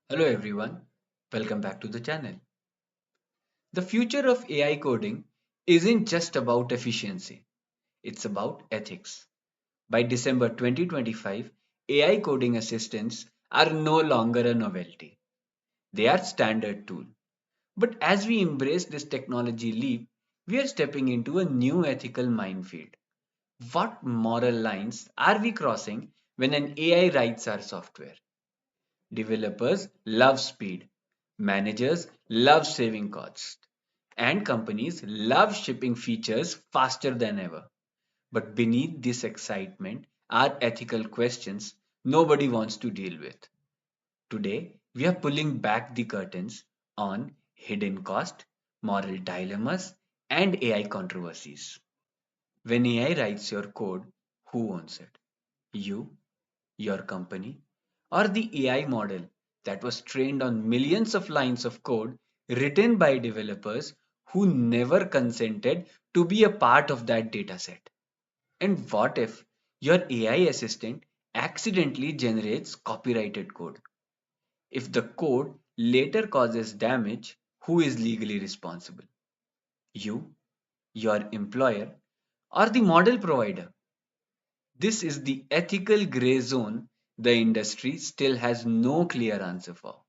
Hello everyone, welcome back to the channel. The future of AI coding isn't just about efficiency, it's about ethics. By December 2025, AI coding assistants are no longer a novelty. They are standard tool. But as we embrace this technology leap, we are stepping into a new ethical minefield. What moral lines are we crossing when an AI writes our software? Developers love speed, managers love saving costs, and companies love shipping features faster than ever. But beneath this excitement are ethical questions nobody wants to deal with. Today, we are pulling back the curtains on hidden cost, moral dilemmas, and AI controversies. When AI writes your code, who owns it? You, your company, or the AI model that was trained on millions of lines of code written by developers who never consented to be a part of that dataset? And what if your AI assistant accidentally generates copyrighted code? If the code later causes damage, who is legally responsible? You, your employer, or the model provider? This is the ethical gray zone the industry still has no clear answer for.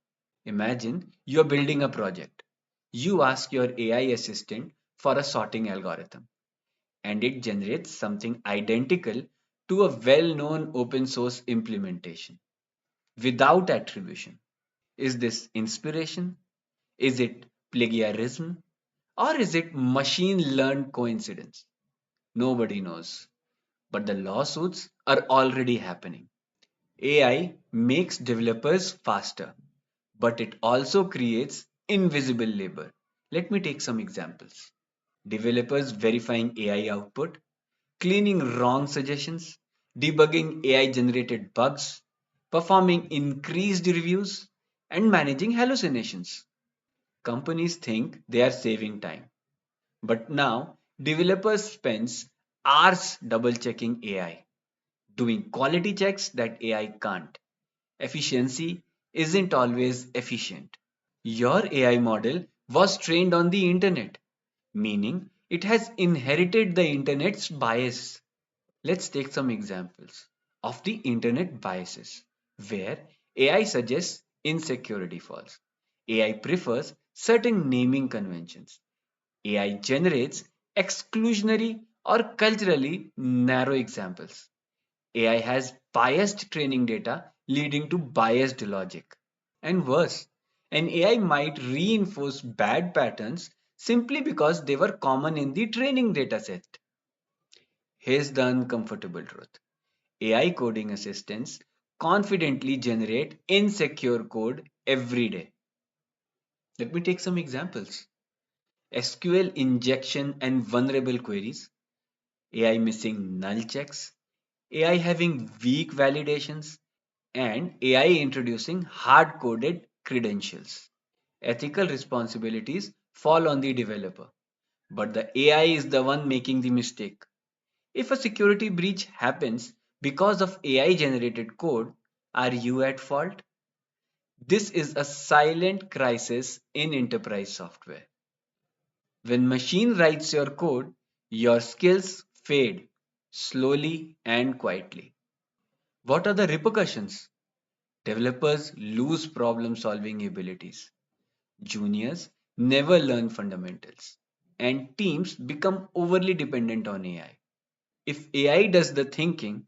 Imagine you're building a project. You ask your AI assistant for a sorting algorithm, and it generates something identical to a well known open source implementation without attribution. Is this inspiration? Is it plagiarism? Or is it machine learned coincidence? Nobody knows. But the lawsuits are already happening. AI makes developers faster, but it also creates invisible labor. Let me take some examples. Developers verifying AI output, cleaning wrong suggestions, debugging AI generated bugs, performing increased reviews, and managing hallucinations. Companies think they are saving time, but now developers spend hours double checking AI, doing quality checks that AI can't. Efficiency isn't always efficient. Your AI model was trained on the internet, meaning it has inherited the internet's bias. Let's take some examples of the internet biases where AI suggests insecure defaults. AI prefers certain naming conventions. AI generates exclusionary or culturally narrow examples. AI has biased training data leading to biased logic. And worse, an AI might reinforce bad patterns simply because they were common in the training dataset. Here's the uncomfortable truth: AI coding assistants confidently generate insecure code every day. Let me take some examples: SQL injection and vulnerable queries, AI missing null checks, AI having weak validations, and AI introducing hard coded credentials. Ethical responsibilities fall on the developer, but the AI is the one making the mistake. If a security breach happens because of AI generated code, are you at fault? This is a silent crisis in enterprise software. When machine writes your code, your skills fade slowly and quietly. What are the repercussions? Developers lose problem solving abilities. Juniors never learn fundamentals. And teams become overly dependent on AI. If AI does the thinking,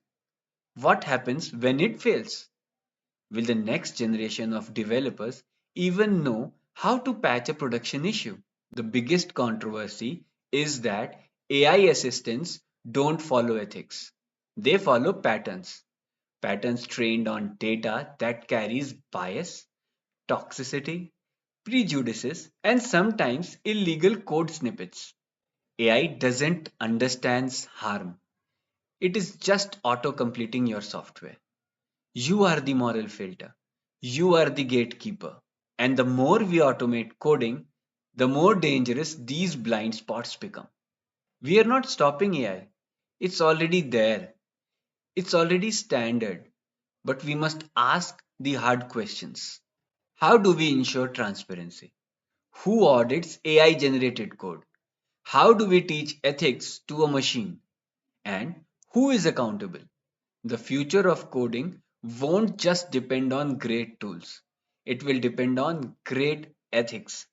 what happens when it fails? Will the next generation of developers even know how to patch a production issue? The biggest controversy is that AI assistants don't follow ethics. They follow patterns. Patterns trained on data that carries bias, toxicity, prejudices, and sometimes illegal code snippets. AI doesn't understand harm. It is just auto completing your software. You are the moral filter. You are the gatekeeper. And the more we automate coding, the more dangerous these blind spots become. We are not stopping AI. It's already there. It's already standard. But we must ask the hard questions. How do we ensure transparency? Who audits AI generated code? How do we teach ethics to a machine? And who is accountable? The future of coding won't just depend on great tools, it will depend on great ethics.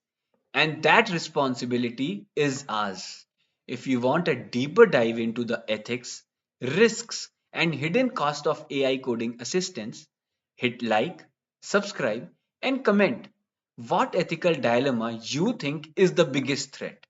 And that responsibility is ours. If you want a deeper dive into the ethics, risks, and hidden cost of AI coding assistance, hit like, subscribe, and comment what ethical dilemma you think is the biggest threat.